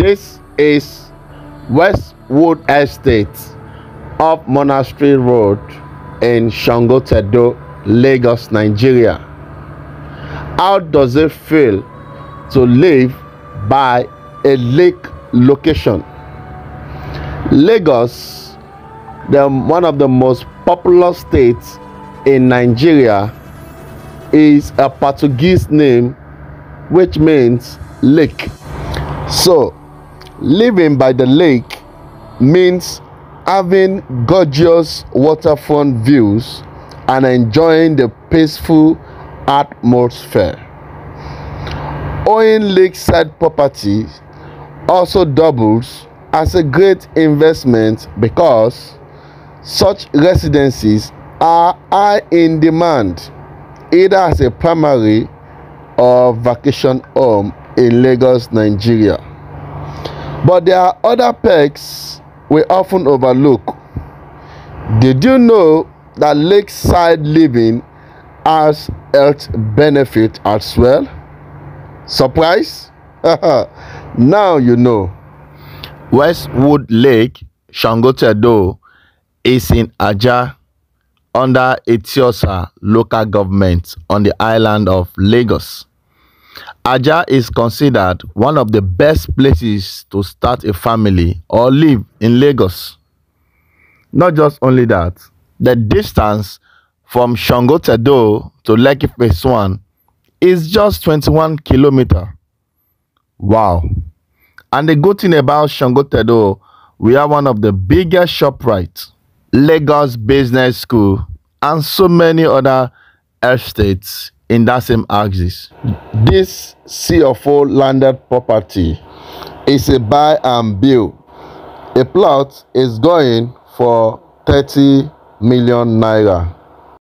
This is Westwood Estate off Monastery Road in Sangotedo, Lagos, Nigeria. How does it feel to live by a lake location? Lagos, one of the most populous states in Nigeria, is a Portuguese name which means lake. So, living by the lake means having gorgeous waterfront views and enjoying the peaceful atmosphere. Owning lakeside property also doubles as a great investment because such residences are high in demand, either as a primary or vacation home in Lagos, Nigeria. But there are other perks we often overlook. Did you know that lakeside living has health benefits as well? Surprise? Now you know. Westwood Lake, Sangotedo, is in Ajah under Etiosa local government on the island of Lagos. Ajah is considered one of the best places to start a family or live in Lagos. Not just only that, the distance from Sangotedo to Lekki Phase 1 is just 21 kilometers. Wow. And the good thing about Sangotedo, we have one of the biggest ShopRite, Lagos Business School, and so many other estates in that same axis. This CFO landed property is a buy and build. A plot is going for 30 million naira.